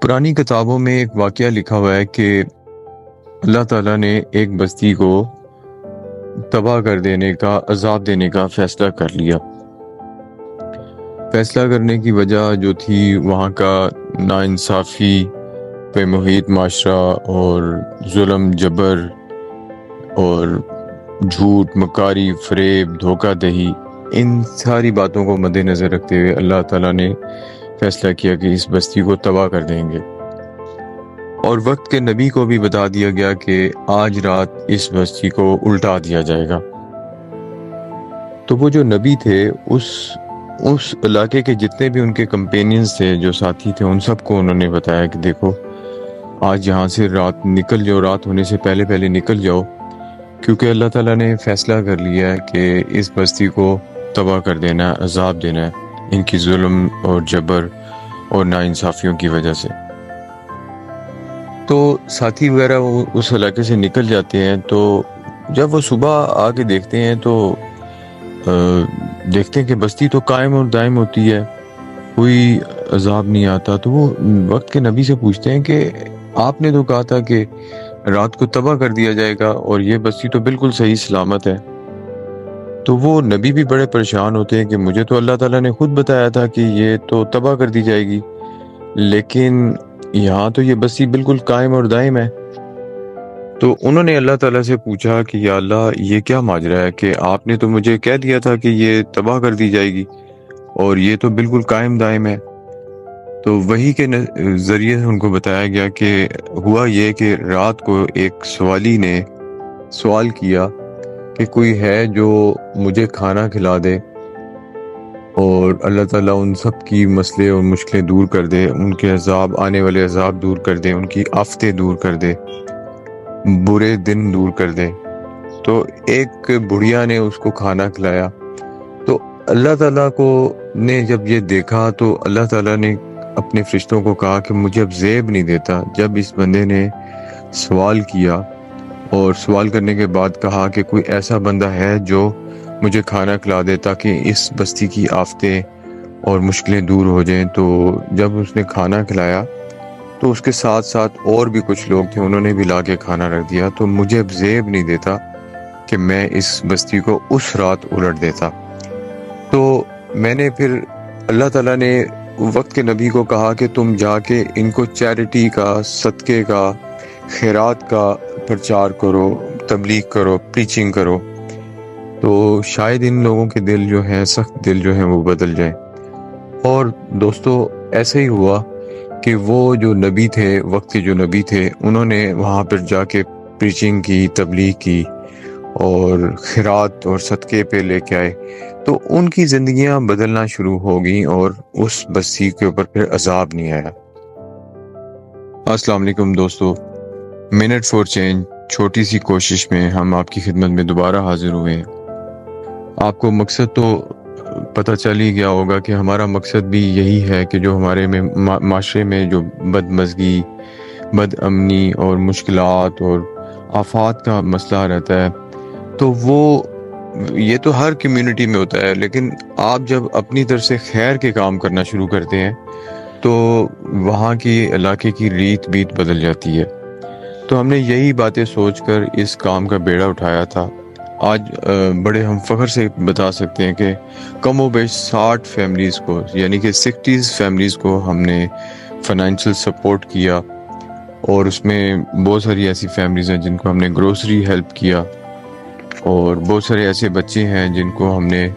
پرانی کتابوں میں ایک واقعہ لکھا ہوا ہے کہ اللہ تعالیٰ نے ایک بستی کو تباہ کر دینے کا، عذاب دینے کا فیصلہ کر لیا۔ فیصلہ کرنے کی وجہ جو تھی وہاں کا ناانصافی پہ محیط معاشرہ اور ظلم، جبر اور جھوٹ، مکاری، فریب، دھوکہ دہی، ان ساری باتوں کو مد نظر رکھتے ہوئے اللہ تعالیٰ نے فیصلہ کیا کہ اس بستی کو تباہ کر دیں گے، اور وقت کے نبی کو بھی بتا دیا گیا کہ آج رات اس بستی کو الٹا دیا جائے گا۔ تو وہ جو نبی تھے اس علاقے کے جتنے بھی ان کے کمپینینز تھے، جو ساتھی تھے، ان سب کو انہوں نے بتایا کہ دیکھو آج یہاں سے رات نکل جاؤ، رات ہونے سے پہلے پہلے نکل جاؤ، کیونکہ اللہ تعالیٰ نے فیصلہ کر لیا ہے کہ اس بستی کو تباہ کر دینا ہے، عذاب دینا ہے ان کی ظلم اور جبر اور ناانصافیوں کی وجہ سے۔ تو ساتھی وغیرہ وہ اس علاقے سے نکل جاتے ہیں، تو جب وہ صبح آ کے دیکھتے ہیں تو دیکھتے ہیں کہ بستی تو قائم اور دائم ہوتی ہے، کوئی عذاب نہیں آتا۔ تو وہ وقت کے نبی سے پوچھتے ہیں کہ آپ نے تو کہا تھا کہ رات کو تباہ کر دیا جائے گا اور یہ بستی تو بالکل صحیح سلامت ہے۔ تو وہ نبی بھی بڑے پریشان ہوتے ہیں کہ مجھے تو اللہ تعالیٰ نے خود بتایا تھا کہ یہ تو تباہ کر دی جائے گی، لیکن یہاں تو یہ بستی بالکل قائم اور دائم ہے۔ تو انہوں نے اللہ تعالیٰ سے پوچھا کہ یا اللہ، یہ کیا ماجرا ہے کہ آپ نے تو مجھے کہہ دیا تھا کہ یہ تباہ کر دی جائے گی اور یہ تو بالکل قائم دائم ہے۔ تو وحی کے ذریعے سے ان کو بتایا گیا کہ ہوا یہ کہ رات کو ایک سوالی نے سوال کیا کہ کوئی ہے جو مجھے کھانا کھلا دے اور اللہ تعالیٰ ان سب کی مسئلے اور مشکلیں دور کر دے، ان کے عذاب، آنے والے عذاب دور کر دے، ان کی آفتیں دور کر دے، برے دن دور کر دے۔ تو ایک بڑھیا نے اس کو کھانا کھلایا۔ تو اللہ تعالیٰ کو نے جب یہ دیکھا تو اللہ تعالیٰ نے اپنے فرشتوں کو کہا کہ مجھے اب زیب نہیں دیتا۔ جب اس بندے نے سوال کیا اور سوال کرنے کے بعد کہا کہ کوئی ایسا بندہ ہے جو مجھے کھانا کھلا دے تاکہ اس بستی کی آفتیں اور مشکلیں دور ہو جائیں، تو جب اس نے کھانا کھلایا تو اس کے ساتھ ساتھ اور بھی کچھ لوگ تھے، انہوں نے بھی لا کے کھانا رکھ دیا۔ تو مجھے اب زیب نہیں دیتا کہ میں اس بستی کو اس رات الٹ دیتا۔ تو میں نے پھر اللہ تعالیٰ نے وقت کے نبی کو کہا کہ تم جا کے ان کو چیریٹی کا، صدقے کا، خیرات کا پرچار کرو، تبلیغ کرو، پریچنگ کرو، تو شاید ان لوگوں کے دل جو ہیں، سخت دل جو ہیں، وہ بدل جائیں۔ اور دوستو ایسے ہی ہوا کہ وہ جو نبی تھے، وقت کے جو نبی تھے، انہوں نے وہاں پر جا کے پریچنگ کی، تبلیغ کی اور خیرات اور صدقے پہ لے کے آئے، تو ان کی زندگیاں بدلنا شروع ہو گئیں اور اس بستی کے اوپر پھر عذاب نہیں آیا۔ السلام علیکم دوستو، منٹ فور چینج چھوٹی سی کوشش میں ہم آپ کی خدمت میں دوبارہ حاضر ہوئے ہیں۔ آپ کو مقصد تو پتہ چل ہی گیا ہوگا کہ ہمارا مقصد بھی یہی ہے کہ جو ہمارے معاشرے میں جو بدمزگی، بد امنی اور مشکلات اور آفات کا مسئلہ رہتا ہے، تو وہ یہ تو ہر کمیونٹی میں ہوتا ہے، لیکن آپ جب اپنی طرف سے خیر کے کام کرنا شروع کرتے ہیں تو وہاں کی علاقے کی ریت بیت بدل جاتی ہے۔ تو ہم نے یہی باتیں سوچ کر اس کام کا بیڑا اٹھایا تھا۔ آج بڑے ہم فخر سے بتا سکتے ہیں کہ کم و بیش 60 فیملیز کو، یعنی کہ 60 فیملیز کو ہم نے فائنینشیل سپورٹ کیا، اور اس میں بہت ساری ایسی فیملیز ہیں جن کو ہم نے گروسری ہیلپ کیا، اور بہت سارے ایسے بچے ہیں جن کو ہم نے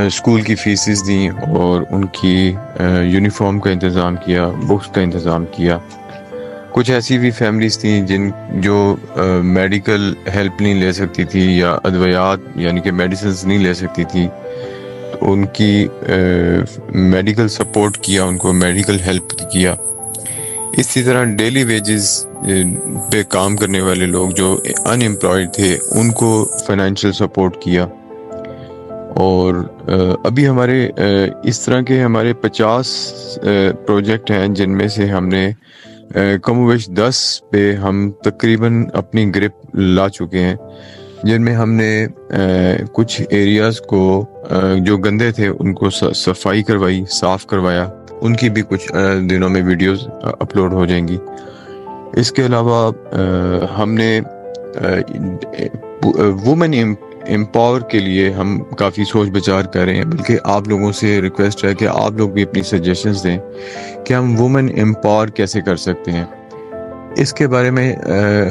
اسکول کی فیسز دیں اور ان کی یونیفارم کا انتظام کیا، بکس کا انتظام کیا۔ کچھ ایسی بھی فیملیز تھیں جو میڈیکل ہیلپ نہیں لے سکتی تھی، یا ادویات یعنی کہ میڈیسنز نہیں لے سکتی تھی، تو ان کی میڈیکل سپورٹ کیا، ان کو میڈیکل ہیلپ کیا۔ اسی طرح ڈیلی ویجز پہ کام کرنے والے لوگ جو ان امپلائڈ تھے، ان کو فائنینشیل سپورٹ کیا۔ اور ابھی ہمارے اس طرح کے ہمارے 50 پروجیکٹ ہیں، جن میں سے ہم نے کم و بیش 10 پہ ہم تقریباً اپنی گرپ لا چکے ہیں۔ جن میں ہم نے کچھ ایریاز کو جو گندے تھے ان کو صفائی کروائی، صاف کروایا. ان کی بھی کچھ دنوں میں ویڈیوز اپلوڈ ہو جائیں گی. اس کے علاوہ ہم نے وومن امپاور کے لیے ہم کافی سوچ بچار کر رہے ہیں، بلکہ آپ لوگوں سے ریکویسٹ ہے کہ آپ لوگ بھی اپنی سجیشنز دیں کہ ہم وومن امپاور کیسے کر سکتے ہیں. اس کے بارے میں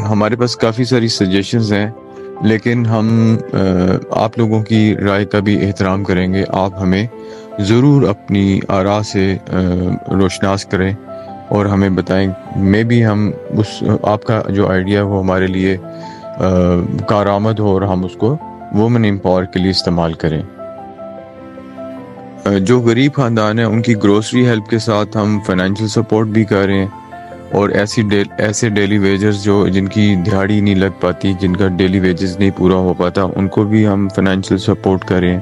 ہمارے پاس کافی ساری سجیشنز ہیں، لیکن ہم آپ لوگوں کی رائے کا بھی احترام کریں گے. آپ ہمیں ضرور اپنی آراء سے روشناس کریں اور ہمیں بتائیں. میں بھی ہم آپ کا جو آئیڈیا وہ ہمارے لیے کارآمد ہو اور ہم اس کو وومن امپاور کے لیے استعمال کریں. جو غریب خاندان ہیں ان کی گروسری ہیلپ کے ساتھ ہم فائنینشیل سپورٹ بھی کر رہے ہیں، اور ایسے ڈیلی ویجرز جن کی دہاڑی نہیں لگ پاتی، جن کا ڈیلی ویجز نہیں پورا ہو پاتا، ان کو بھی ہم فائنینشیل سپورٹ کر رہے ہیں.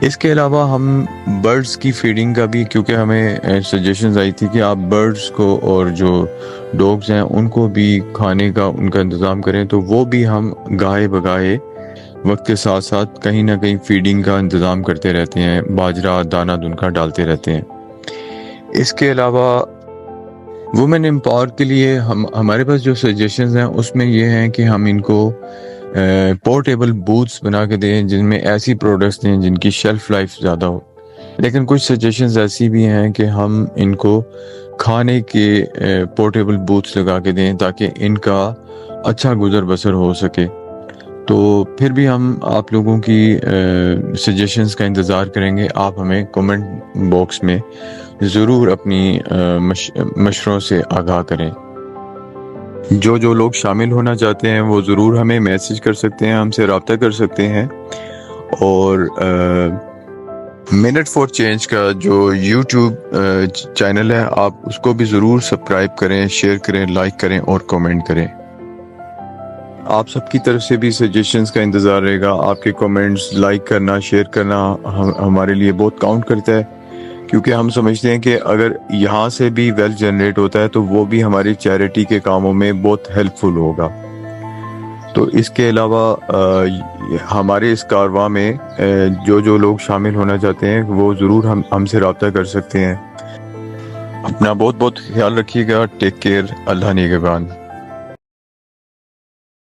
اس کے علاوہ ہم برڈز کی فیڈنگ کا بھی، کیونکہ ہمیں سجیشنز آئی تھی کہ آپ برڈز کو اور جو ڈوگز ہیں ان کو بھی کھانے کا ان کا انتظام کریں، تو وہ بھی ہم گاہے بگاہے وقت کے ساتھ ساتھ کہیں نہ کہیں فیڈنگ کا انتظام کرتے رہتے ہیں، باجرہ دانہ دن کا ڈالتے رہتے ہیں. اس کے علاوہ وومن امپاور کے لیے ہمارے پاس جو سجیشنز ہیں اس میں یہ ہیں کہ ہم ان کو پورٹیبل بوتس بنا کے دیں، جن میں ایسی پروڈکٹس دیں جن کی شیلف لائف زیادہ ہو. لیکن کچھ سجیشنز ایسی بھی ہیں کہ ہم ان کو کھانے کے پورٹیبل بوتس لگا کے دیں تاکہ ان کا اچھا گزر بسر ہو سکے. تو پھر بھی ہم آپ لوگوں کی سجیشنز کا انتظار کریں گے. آپ ہمیں کومنٹ باکس میں ضرور اپنی مشوروں سے آگاہ کریں. جو لوگ شامل ہونا چاہتے ہیں وہ ضرور ہمیں میسج کر سکتے ہیں، ہم سے رابطہ کر سکتے ہیں. اور منٹ فار چینج کا جو یوٹیوب چینل ہے، آپ اس کو بھی ضرور سبسکرائب کریں، شیئر کریں، لائک کریں اور کامنٹ کریں. آپ سب کی طرف سے بھی سجیشنز کا انتظار رہے گا. آپ کے کامنٹس، لائک کرنا، شیئر کرنا ہمارے لیے بہت کاؤنٹ کرتا ہے، کیونکہ ہم سمجھتے ہیں کہ اگر یہاں سے بھی ویلتھ جنریٹ ہوتا ہے تو وہ بھی ہماری چیریٹی کے کاموں میں بہت ہیلپ فل ہوگا. تو اس کے علاوہ ہمارے اس کارواں میں جو لوگ شامل ہونا چاہتے ہیں وہ ضرور ہم سے رابطہ کر سکتے ہیں. اپنا بہت بہت خیال رکھیے گا. Take care. اللہ نگہبان.